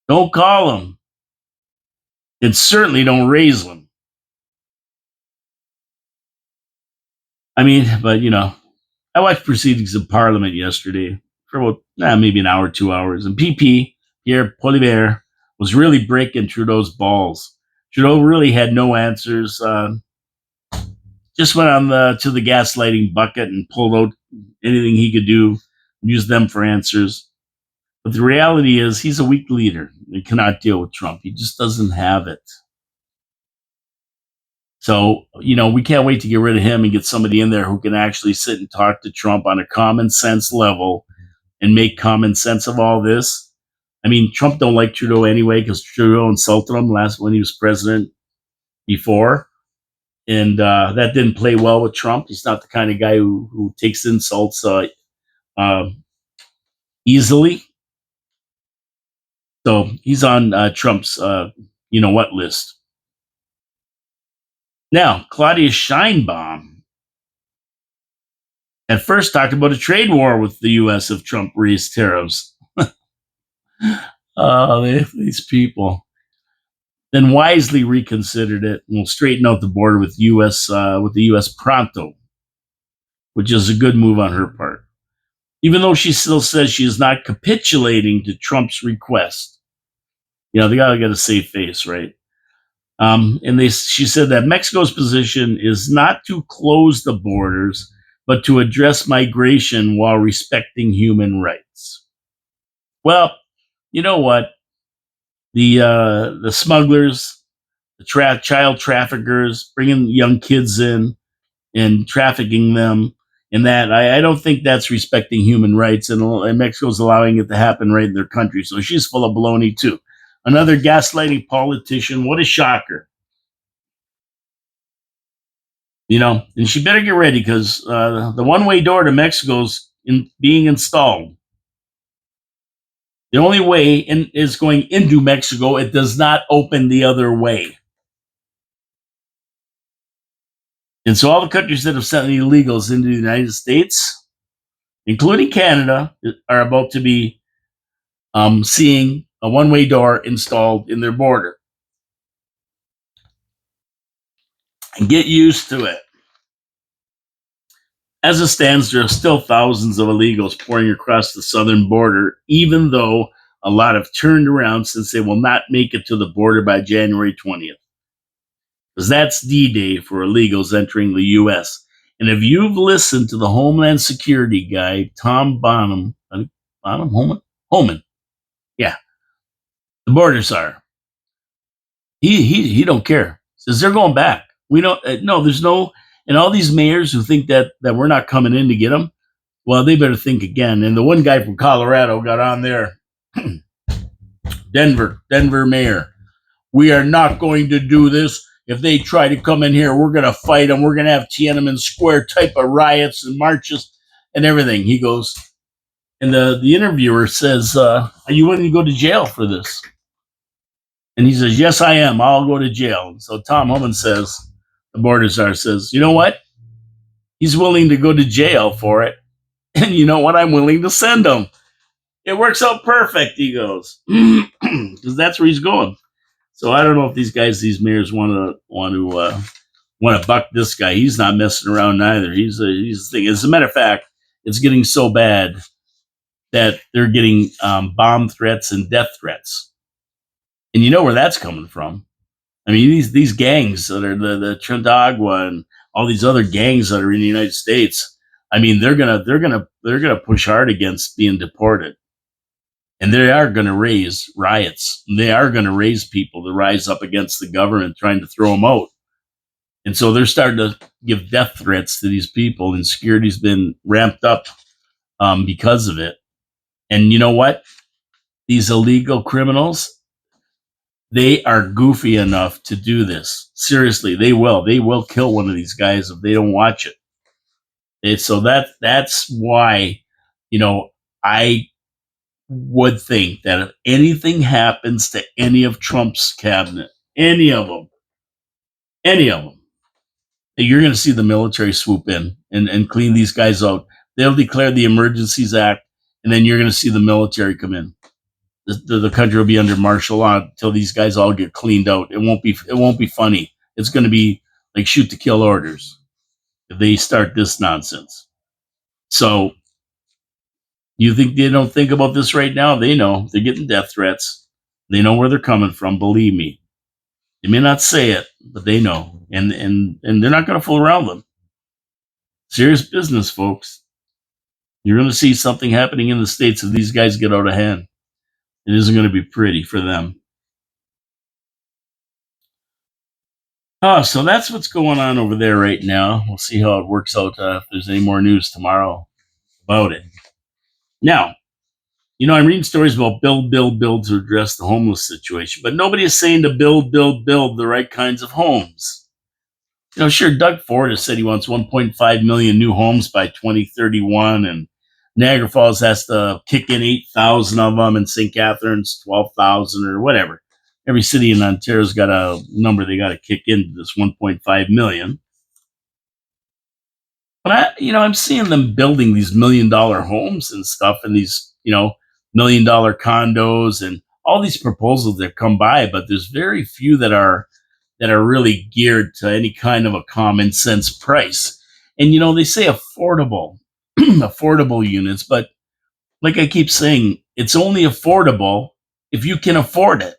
Don't call him. And certainly don't raise them. I mean, but I watched proceedings in Parliament yesterday for about maybe an hour, 2 hours. And PP, Pierre Poilievre, was really breaking Trudeau's balls. Trudeau really had no answers. Just went on to the gaslighting bucket and pulled out anything he could do, use them for answers. But the reality is he's a weak leader. He cannot deal with Trump. He just doesn't have it. So, we can't wait to get rid of him and get somebody in there who can actually sit and talk to Trump on a common sense level and make common sense of all this. I mean, Trump don't like Trudeau anyway because Trudeau insulted him last when he was president before, and that didn't play well with Trump. He's not the kind of guy who takes insults uh, easily. So he's on Trump's what list. Now, Claudia Scheinbaum at first talked about a trade war with the U.S. if Trump raised tariffs. These people. Then wisely reconsidered it and will straighten out the border with the U.S. pronto, which is a good move on her part. Even though she still says she is not capitulating to Trump's request. They gotta get a safe face, right? She said that Mexico's position is not to close the borders, but to address migration while respecting human rights. Well, you know what? The smugglers, the child traffickers, bringing young kids in and trafficking them, and that I don't think that's respecting human rights, and Mexico's allowing it to happen right in their country. So she's full of baloney too. Another gaslighting politician. What a shocker. And she better get ready because the one-way door to Mexico's being installed. The only way is going into Mexico. It does not open the other way. And so all the countries that have sent illegals into the United States, including Canada, are about to be seeing a one-way door installed in their border. And get used to it. As it stands, there are still thousands of illegals pouring across the southern border, even though a lot have turned around since they will not make it to the border by January 20th. Because that's D-Day for illegals entering the U.S. And if you've listened to the Homeland Security guy, Tom Homan, yeah, the border czar, he don't care. Says they're going back. We don't. No, there's no. And all these mayors who think that we're not coming in to get them, well, they better think again. And the one guy from Colorado got on there, Denver mayor. We are not going to do this. If they try to come in here, we're going to fight them. We're going to have Tiananmen Square type of riots and marches and everything. He goes, and the interviewer says, are you willing to go to jail for this? And he says, yes, I am. I'll go to jail. And so Tom Homan says, the border czar says, you know what? He's willing to go to jail for it. And you know what? I'm willing to send him. It works out perfect, he goes. Because that's where he's going. So I don't know if these mayors want to buck this guy. He's not messing around either. He's the thing. As a matter of fact, it's getting so bad that they're getting bomb threats and death threats. And you know where that's coming from. I mean, these gangs that are the Trentagua and all these other gangs that are in the United States. I mean, they're gonna push hard against being deported, and they are gonna raise riots. They are gonna raise people to rise up against the government, trying to throw them out. And so they're starting to give death threats to these people, and security's been ramped up because of it. And you know what? These illegal criminals, they are goofy enough to do this. Seriously, they will. They will kill one of these guys if they don't watch it. So that's why, I would think that if anything happens to any of Trump's cabinet, any of them, you're going to see the military swoop in and clean these guys out. They'll declare the Emergencies Act, and then you're going to see the military come in. The country will be under martial law until these guys all get cleaned out. It won't be funny. It's going to be like shoot to kill orders if they start this nonsense. So you think they don't think about this right now? They know they're getting death threats. They know where they're coming from. Believe me. They may not say it, but they know, and they're not going to fool around them. Serious business, folks. You're going to see something happening in the States if these guys get out of hand. It isn't going to be pretty for them. So that's what's going on over there right now. We'll see how it works out if there's any more news tomorrow about it. Now, I'm reading stories about build to address the homeless situation, but nobody is saying to build the right kinds of homes. Sure, Doug Ford has said he wants 1.5 million new homes by 2031, and Niagara Falls has to kick in 8,000 of them, and St. Catharines 12,000 or whatever. Every city in Ontario's got a number they got to kick into this 1.5 million. But I'm seeing them building these $1 million homes and stuff, and these $1 million condos, and all these proposals that come by. But there's very few that are really geared to any kind of a common sense price. And they say affordable, affordable units, but like I keep saying, it's only affordable if you can afford it.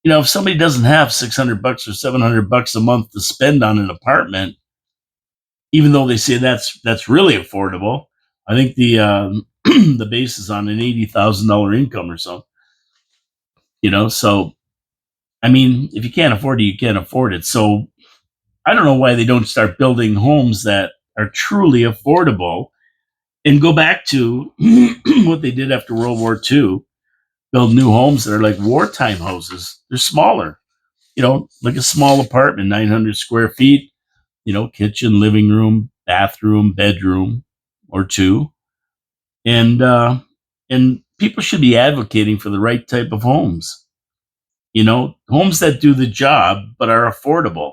If somebody doesn't have $600 or $700 a month to spend on an apartment, even though they say that's really affordable, I think the the base is on an $80,000 income or so. So I mean, if you can't afford it, you can't afford it. So I don't know why they don't start building homes that are truly affordable and go back to what they did after World War II. Build new homes that are like wartime houses. They're smaller, like a small apartment, 900 square feet, kitchen, living room, bathroom, bedroom or two. And people should be advocating for the right type of homes, homes that do the job but are affordable.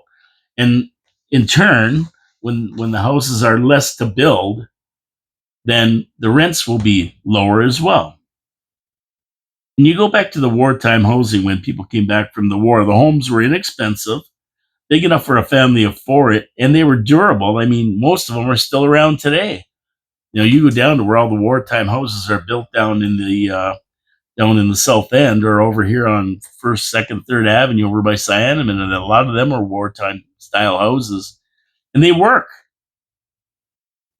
And in turn, when the houses are less to build, then the rents will be lower as well. And you go back to the wartime housing when people came back from the war, the homes were inexpensive, big enough for a family to afford it, and they were durable. I mean, most of them are still around today. You go down to where all the wartime houses are built down in the South End, or over here on First, Second, Third Avenue over by Cyanamon, and a lot of them are wartime style houses, and they work.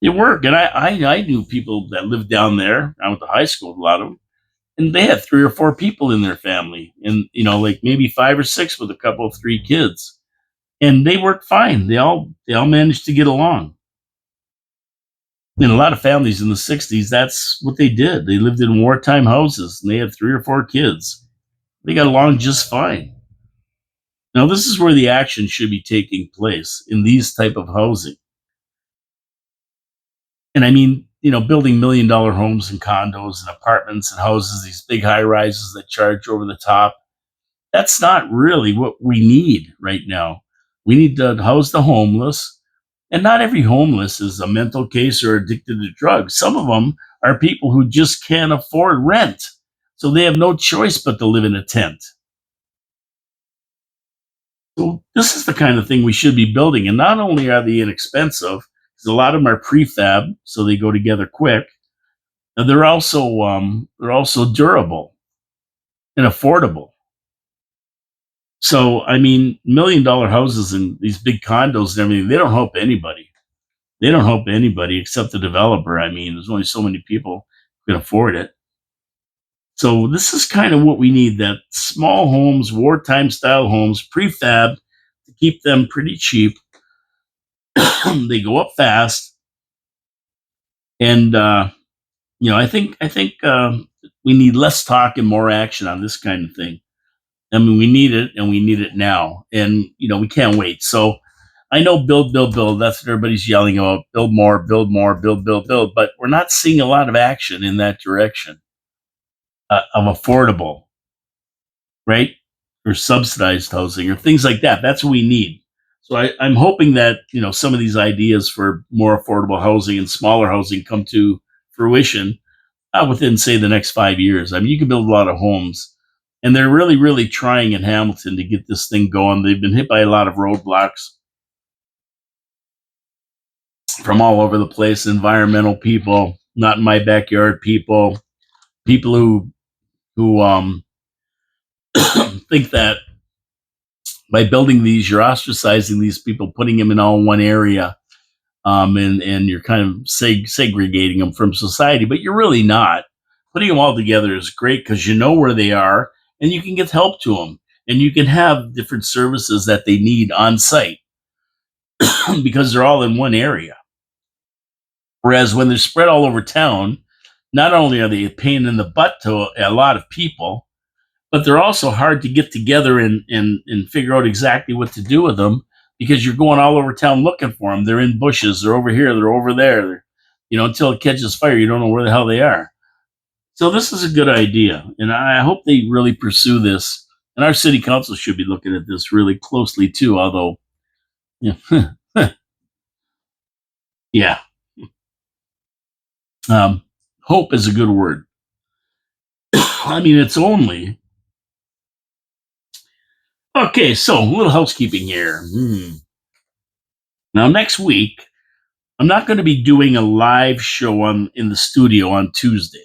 They work, and I knew people that lived down there. I went to high school with a lot of them, and they had 3 or 4 people in their family, and like maybe 5 or 6 with a couple of 3 kids, and they worked fine. They all managed to get along. In a lot of families in the '60s, that's what they did. They lived in wartime houses, and they had 3 or 4 kids. They got along just fine. Now, this is where the action should be taking place in these type of housing. And I mean, building $1 million homes and condos and apartments and houses, these big high rises that charge over the top. That's not really what we need right now. We need to house the homeless. And not every homeless is a mental case or addicted to drugs. Some of them are people who just can't afford rent. So they have no choice but to live in a tent. So this is the kind of thing we should be building. And not only are they inexpensive, because a lot of them are prefab, so they go together quick. And they're also durable and affordable. So I mean, $1 million houses and these big condos and everything, they don't help anybody. They don't help anybody except the developer. I mean, there's only so many people who can afford it. So this is kind of what we need, that small homes, wartime style homes, prefab, to keep them pretty cheap. They go up fast. And I think we need less talk and more action on this kind of thing. I mean, we need it, and we need it now, and we can't wait. So I know build. That's what everybody's yelling about. Build more, build. But we're not seeing a lot of action in that direction of affordable, right? Or subsidized housing or things like that. That's what we need. So I'm hoping that some of these ideas for more affordable housing and smaller housing come to fruition within, say, the next 5 years. I mean, you can build a lot of homes, and they're really, really trying in Hamilton to get this thing going. They've been hit by a lot of roadblocks from all over the place. Environmental people, not in my backyard people who think that by building these, you're ostracizing these people, putting them in all one area, and you're kind of segregating them from society, but you're really not. Putting them all together is great because you know where they are and you can get help to them. and you can have different services that they need on site because they're all in one area. Whereas when they're spread all over town, not only are they a pain in the butt to a lot of people, but they're also hard to get together and figure out exactly what to do with them because you're going all over town looking for them. They're in bushes, they're over here, they're over there. Until it catches fire, you don't know where the hell they are. So this is a good idea, and I hope they really pursue this. And our city council should be looking at this really closely too. Although, yeah, yeah, hope is a good word. I mean, it's only okay. So, a little housekeeping here. Now, next week, I'm not going to be doing a live show in the studio on Tuesday,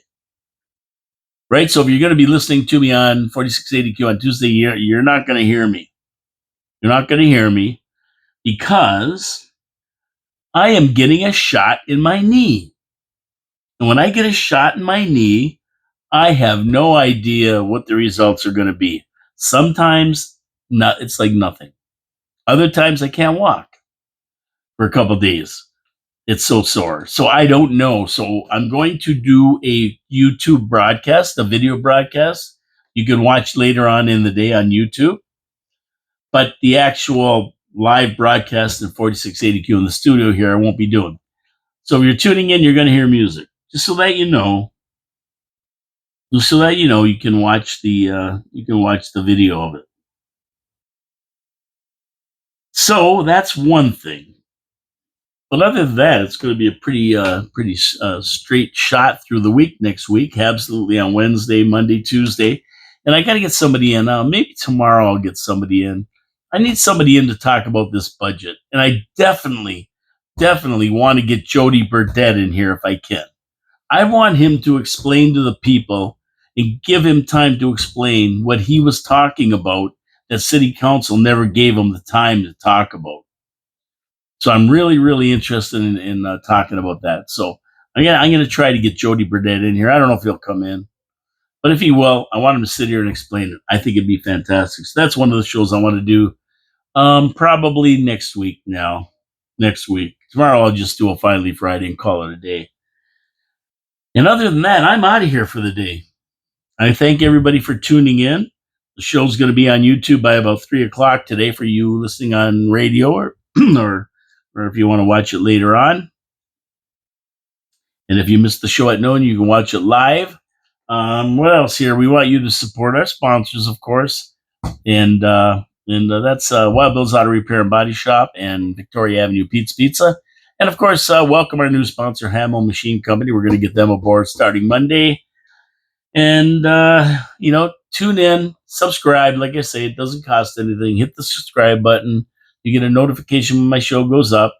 right? So, if you're going to be listening to me on 4680Q on Tuesday, you're not going to hear me. You're not going to hear me because I am getting a shot in my knee. And when I get a shot in my knee, I have no idea what the results are going to be. Sometimes it's like nothing. Other times I can't walk for a couple days. It's so sore. So I don't know. So I'm going to do a YouTube broadcast, a video broadcast. You can watch later on in the day on YouTube. But the actual live broadcast in 4680Q in the studio here, I won't be doing. So if you're tuning in, you're going to hear music. Just so that you know. Just so that you know, you can watch the video of it. So that's one thing. But other than that, it's going to be a pretty straight shot through the week next week. Absolutely on Wednesday, Monday, Tuesday, and I got to get somebody in. Maybe tomorrow I'll get somebody in. I need somebody in to talk about this budget, and I definitely want to get Jody Burdett in here if I can. I want him to explain to the people and give him time to explain what he was talking about that City Council never gave him the time to talk about. So I'm really interested in talking about that. So I'm gonna try to get Jody Burdett in here. I don't know if he'll come in, but if he will, I want him to sit here and explain it. I think it'd be fantastic. So that's one of the shows I want to do. Probably next week. Next week. Tomorrow I'll just do a Finally Friday and call it a day. And other than that, I'm out of here for the day. I thank everybody for tuning in. The show's going to be on YouTube by about 3:00 today for you listening on radio or or if you want to watch it later on. And if you missed the show at noon, you can watch it live. What else here? We want you to support our sponsors, of course. And that's Wild Bill's Auto Repair and Body Shop and Victoria Avenue Pete's Pizza. And of course, welcome our new sponsor, Hamill Machine Company. We're going to get them aboard starting Monday. And, tune in, subscribe. Like I say, it doesn't cost anything. Hit the subscribe button. You get a notification when my show goes up.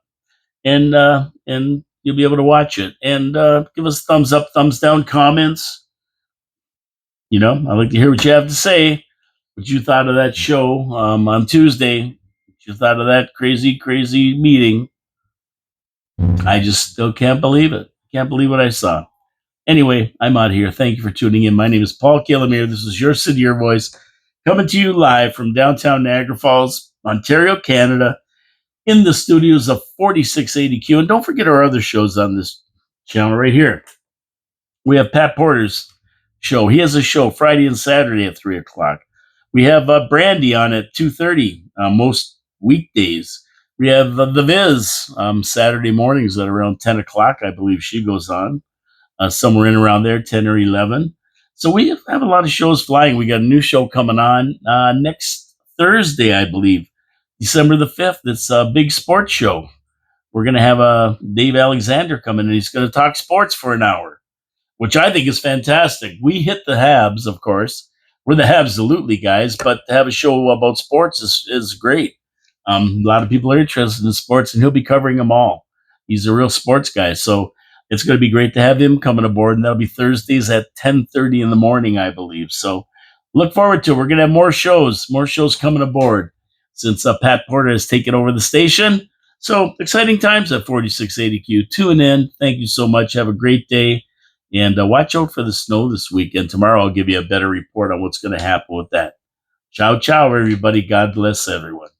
And you'll be able to watch it. And give us thumbs up, thumbs down, comments. I'd like to hear what you have to say. What you thought of that show on Tuesday. What you thought of that crazy meeting. I just still can't believe it. Can't believe what I saw. Anyway, I'm out of here. Thank you for tuning in. My name is Paul Killamere. This is Your City, Your Voice, coming to you live from downtown Niagara Falls, Ontario, Canada, in the studios of 4680Q. And don't forget our other shows on this channel right here. We have Pat Porter's show. He has a show Friday and Saturday at 3:00. We have Brandy on at 2:30 most weekdays. We have The Viz Saturday mornings at around 10:00, I believe she goes on. Somewhere in around there, 10 or 11. So we have a lot of shows flying. We got a new show coming on next Thursday, I believe, December the 5th. It's a big sports show. We're going to have Dave Alexander come in, and he's going to talk sports for an hour, which I think is fantastic. We hit the Habs, of course. We're the Habs-absolutely guys, but to have a show about sports is great. A lot of people are interested in sports, and he'll be covering them all. He's a real sports guy, so it's going to be great to have him coming aboard, and that'll be Thursdays at 10:30 in the morning, I believe. So look forward to it. We're going to have more shows coming aboard since Pat Porter has taken over the station. So exciting times at 4680Q. Tune in. Thank you so much. Have a great day, and watch out for the snow this weekend. Tomorrow I'll give you a better report on what's going to happen with that. Ciao, ciao, everybody. God bless everyone.